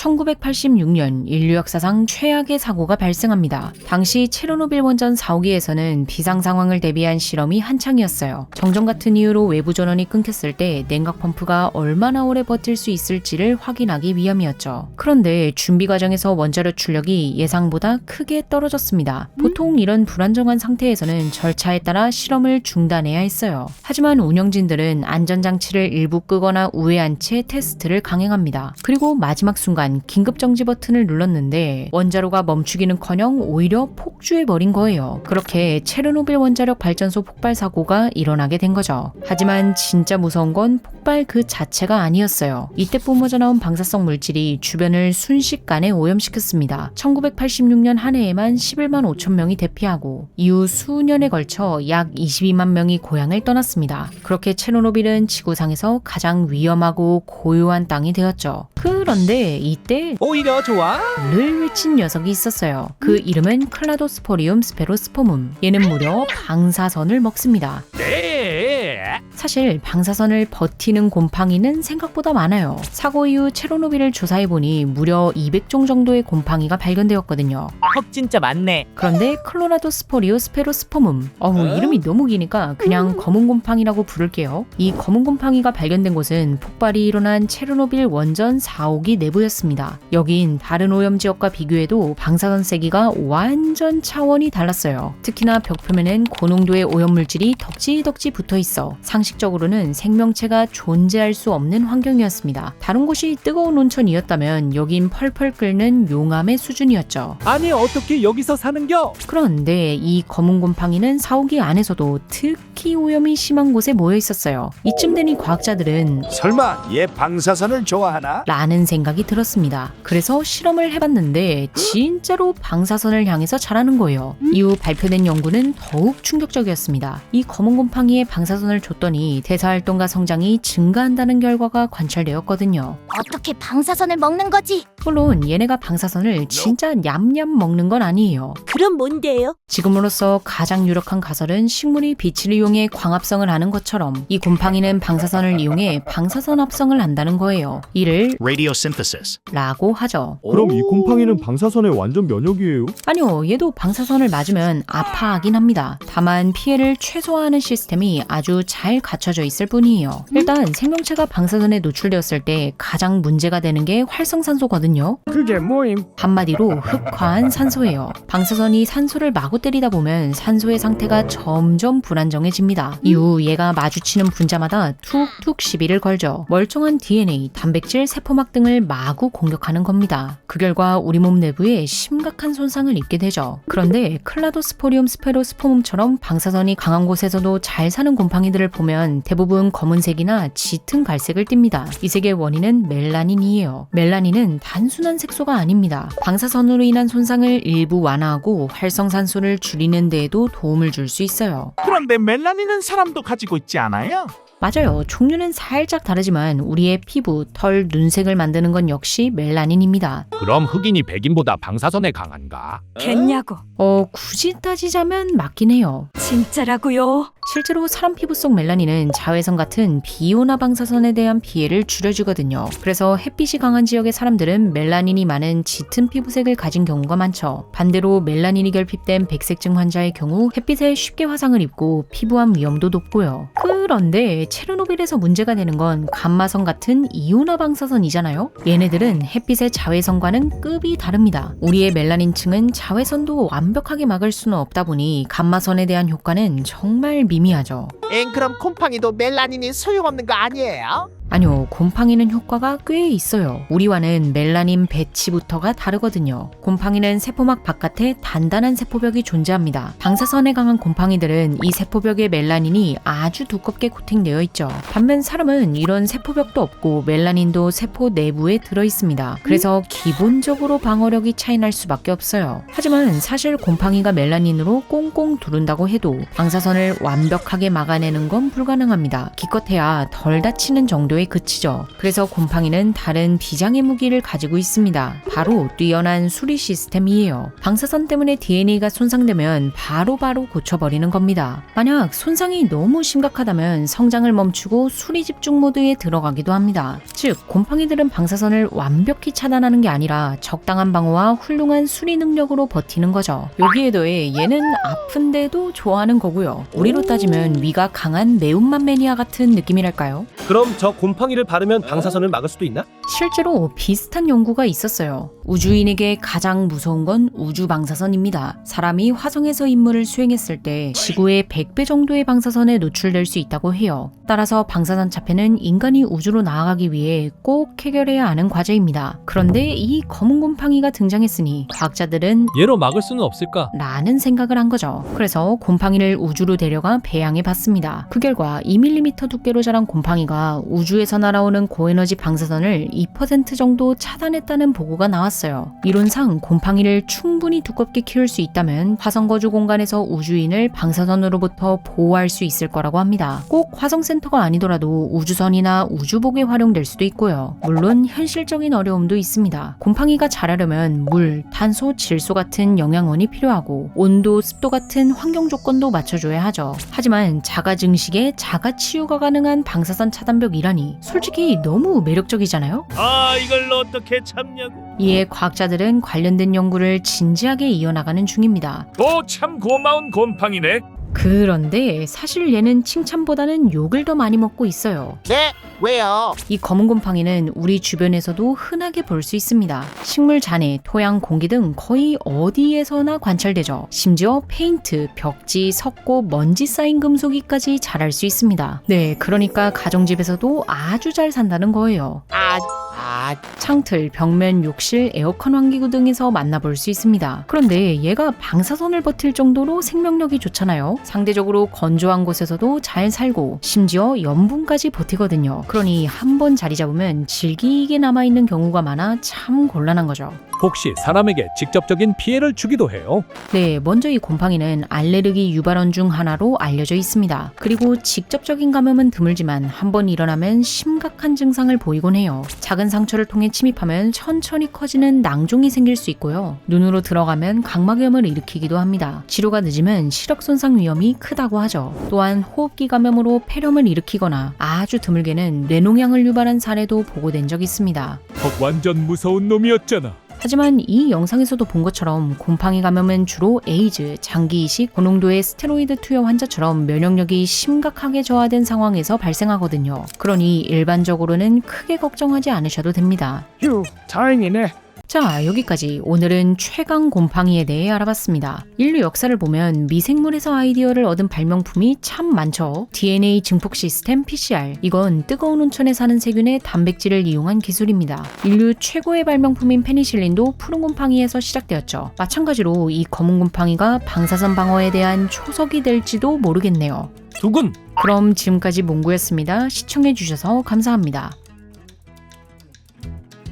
1986년 인류 역사상 최악의 사고가 발생합니다. 당시 체르노빌 원전 4호기에서는 비상 상황을 대비한 실험이 한창이었어요. 정전 같은 이유로 외부 전원이 끊겼을 때 냉각 펌프가 얼마나 오래 버틸 수 있을지를 확인하기 위함이었죠. 그런데 준비 과정에서 원자력 출력이 예상보다 크게 떨어졌습니다. 보통 이런 불안정한 상태에서는 절차에 따라 실험을 중단해야 했어요. 하지만 운영진들은 안전장치를 일부 끄거나 우회한 채 테스트를 강행합니다. 그리고 마지막 순간 긴급정지 버튼을 눌렀는데 원자로가 멈추기는커녕 오히려 폭주해버린 거예요. 그렇게 체르노빌 원자력 발전소 폭발 사고가 일어나게 된 거죠. 하지만 진짜 무서운 건 폭발 그 자체가 아니었어요. 이때 뿜어져 나온 방사성 물질이 주변을 순식간에 오염시켰습니다. 1986년 한 해에만 11만 5천 명이 대피하고 이후 수년에 걸쳐 약 22만 명이 고향을 떠났습니다. 그렇게 체르노빌은 지구상에서 가장 위험하고 고요한 땅이 되었죠. 그런데 이때 오히려 좋아? 를 외친 녀석이 있었어요. 그 이름은 클라도스포리움 스페로스포문. 얘는 무려 방사선을 먹습니다. 네. 사실 방사선을 버티는 곰팡이는 생각보다 많아요. 사고 이후 체르노빌을 조사해보니 무려 200종 정도의 곰팡이가 발견되었거든요. 헉 진짜 많네. 그런데 클로라도스포리오 스페로스포문, 이름이 너무 기니까 그냥 검은 곰팡이라고 부를게요. 이 검은 곰팡이가 발견된 곳은 폭발이 일어난 체르노빌 원전 4호기 내부였습니다. 여긴 다른 오염 지역과 비교해도 방사선 세기가 완전 차원이 달랐어요. 특히나 벽 표면엔 고농도의 오염물질이 덕지덕지 붙어있어 상식적으로는 생명체가 존재할 수 없는 환경이었습니다. 다른 곳이 뜨거운 온천이었다면 여긴 펄펄 끓는 용암의 수준이었죠. 아니 어떻게 여기서 사는겨? 그런데 이 검은 곰팡이는 4호기 안에서도 특히 오염이 심한 곳에 모여 있었어요. 이쯤 되니 과학자들은 설마 얘 방사선을 좋아하나? 라는 생각이 들었습니다. 그래서 실험을 해봤는데 진짜로 방사선을 향해서 자라는 거예요. 이후 발표된 연구는 더욱 충격적이었습니다. 이 검은 곰팡이에 방사선을 줬더니 대사활동과 성장이 증가한다는 결과가 관찰되었거든요. 어떻게 방사선을 먹는 거지? 물론 얘네가 방사선을 진짜 냠냠 먹는 건 아니에요. 그럼 뭔데요? 지금으로서 가장 유력한 가설은 식물이 빛을 이용해 광합성을 하는 것처럼 이 곰팡이는 방사선을 이용해 방사선 합성을 한다는 거예요. 이를 Radiosynthesis. 라고 하죠. 그럼 이 곰팡이는 방사선에 완전 면역이에요? 아니요, 얘도 방사선을 맞으면 아파하긴 합니다. 다만 피해를 최소화하는 시스템이 아주 잘 갖춰져 있을 뿐이에요. 일단 생명체가 방사선에 노출되었을 때 가장 문제가 되는 게 활성산소거든요. 그게 뭐임? 한마디로 흑화한 산소예요. 방사선이 산소를 마구 때리다 보면 산소의 상태가 점점 불안정해집니다. 이후 얘가 마주치는 분자마다 툭툭 시비를 걸죠. 멀쩡한 DNA, 단백질, 세포막 등을 마구 공격하는 겁니다. 그 결과 우리 몸 내부에 심각한 손상을 입게 되죠. 그런데 클라도스포리움 스페로스포문처럼 방사선이 강한 곳에서도 잘 사는 곰팡이들을 보면 대부분 검은색이나 짙은 갈색을 띱니다. 이 색의 원인은 멜라닌이에요. 멜라닌은 단순한 색소가 아닙니다. 방사선으로 인한 손상을 일부 완화하고 활성산소를 줄이는 데에도 도움을 줄 수 있어요. 그런데 멜라닌은 사람도 가지고 있지 않아요? 맞아요. 종류는 살짝 다르지만 우리의 피부, 털, 눈색을 만드는 건 역시 멜라닌입니다. 그럼 흑인이 백인보다 방사선에 강한가? 겠냐고. 굳이 따지자면 맞긴 해요. 진짜라고요? 실제로 사람 피부 속 멜라닌은 자외선 같은 비온화 방사선에 대한 피해를 줄여주거든요. 그래서 햇빛이 강한 지역의 사람들은 멜라닌이 많은 짙은 피부색을 가진 경우가 많죠. 반대로 멜라닌이 결핍된 백색증 환자의 경우 햇빛에 쉽게 화상을 입고 피부암 위험도 높고요. 그런데 체르노빌에서 문제가 되는 건 감마선 같은 이온화 방사선이잖아요. 얘네들은 햇빛의 자외선과는 급이 다릅니다. 우리의 멜라닌층은 자외선도 완벽하게 막을 수는 없다 보니 감마선에 대한 효과는 정말 미미하죠. 그럼 곰팡이도 멜라닌이 소용없는 거 아니에요? 아니요, 곰팡이는 효과가 꽤 있어요. 우리와는 멜라닌 배치부터가 다르거든요. 곰팡이는 세포막 바깥에 단단한 세포벽이 존재합니다. 방사선에 강한 곰팡이들은 이 세포벽에 멜라닌이 아주 두껍게 코팅되어 있죠. 반면 사람은 이런 세포벽도 없고 멜라닌도 세포 내부에 들어있습니다. 그래서 기본적으로 방어력이 차이날 수밖에 없어요. 하지만 사실 곰팡이가 멜라닌으로 꽁꽁 두른다고 해도 방사선을 완벽하게 막아내는 건 불가능합니다. 기껏해야 덜 다치는 정도의 정도에 그치죠. 그래서 곰팡이는 다른 비장의 무기를 가지고 있습니다. 바로 뛰어난 수리 시스템이에요. 방사선 때문에 DNA가 손상되면 바로바로 고쳐버리는 겁니다. 만약 손상이 너무 심각하다면 성장을 멈추고 수리 집중 모드에 들어가기도 합니다. 즉 곰팡이들은 방사선을 완벽히 차단하는 게 아니라 적당한 방어와 훌륭한 수리 능력으로 버티는 거죠. 여기에 더해 얘는 아픈데도 좋아하는 거고요. 우리로 따지면 위가 강한 매운맛 매니아 같은 느낌이랄까요? 그럼 저 곰팡이를 바르면 방사선을 막을 수도 있나? 실제로 비슷한 연구가 있었어요. 우주인에게 가장 무서운 건 우주 방사선입니다. 사람이 화성에서 임무를 수행했을 때 지구의 100배 정도의 방사선에 노출될 수 있다고 해요. 따라서 방사선 차폐는 인간이 우주로 나아가기 위해 꼭 해결해야 하는 과제입니다. 그런데 이 검은 곰팡이가 등장했으니 과학자들은 얘로 막을 수는 없을까? 라는 생각을 한 거죠. 그래서 곰팡이를 우주로 데려가 배양해 봤습니다. 그 결과 2mm 두께로 자란 곰팡이가 우주에서 날아오는 고에너지 방사선을 2% 정도 차단했다는 보고가 나왔어요. 이론상 곰팡이를 충분히 두껍게 키울 수 있다면 화성 거주 공간에서 우주인을 방사선으로부터 보호할 수 있을 거라고 합니다. 꼭 화성센터가 아니더라도 우주선이나 우주복에 활용될 수도 있고요. 물론 현실적인 어려움도 있습니다. 곰팡이가 자라려면 물, 탄소, 질소 같은 영양원이 필요하고 온도, 습도 같은 환경 조건도 맞춰줘야 하죠. 하지만 자가 증식에 자가 치유가 가능한 방사선 차단벽이라니 솔직히 너무 매력적이잖아요? 아, 이걸 어떻게 참냐고. 이에 과학자들은 관련된 연구를 진지하게 이어나가는 중입니다. 오, 참 고마운 곰팡이네. 그런데 사실 얘는 칭찬보다는 욕을 더 많이 먹고 있어요. 네? 왜요? 이 검은 곰팡이는 우리 주변에서도 흔하게 볼 수 있습니다. 식물 잔해, 토양, 공기 등 거의 어디에서나 관찰되죠. 심지어 페인트, 벽지, 석고, 먼지 쌓인 금속이까지 자랄 수 있습니다. 네, 그러니까 가정집에서도 아주 잘 산다는 거예요. 창틀, 벽면, 욕실, 에어컨 환기구 등에서 만나볼 수 있습니다. 그런데 얘가 방사선을 버틸 정도로 생명력이 좋잖아요. 상대적으로 건조한 곳에서도 잘 살고 심지어 염분까지 버티거든요. 그러니 한번 자리 잡으면 질기게 남아있는 경우가 많아 참 곤란한 거죠. 혹시 사람에게 직접적인 피해를 주기도 해요? 네, 먼저 이 곰팡이는 알레르기 유발원 중 하나로 알려져 있습니다. 그리고 직접적인 감염은 드물지만 한번 일어나면 심각한 증상을 보이곤 해요. 작은 상처를 통해 침입하면 천천히 커지는 낭종이 생길 수 있고요. 눈으로 들어가면 각막염을 일으키기도 합니다. 치료가 늦으면 시력 손상 위험이 크다고 하죠. 또한 호흡기 감염으로 폐렴을 일으키거나 아주 드물게는 뇌농양을 유발한 사례도 보고된 적 있습니다. 완전 무서운 놈이었잖아. 하지만 이 영상에서도 본 것처럼 곰팡이 감염은 주로 에이즈, 장기 이식, 고농도의 스테로이드 투여 환자처럼 면역력이 심각하게 저하된 상황에서 발생하거든요. 그러니 일반적으로는 크게 걱정하지 않으셔도 됩니다. 휴, 다행이네. 자, 여기까지 오늘은 최강 곰팡이에 대해 알아봤습니다. 인류 역사를 보면 미생물에서 아이디어를 얻은 발명품이 참 많죠. DNA 증폭 시스템 PCR. 이건 뜨거운 온천에 사는 세균의 단백질을 이용한 기술입니다. 인류 최고의 발명품인 페니실린도 푸른 곰팡이에서 시작되었죠. 마찬가지로 이 검은 곰팡이가 방사선 방어에 대한 초석이 될지도 모르겠네요. 두근. 그럼 지금까지 몽구였습니다. 시청해주셔서 감사합니다.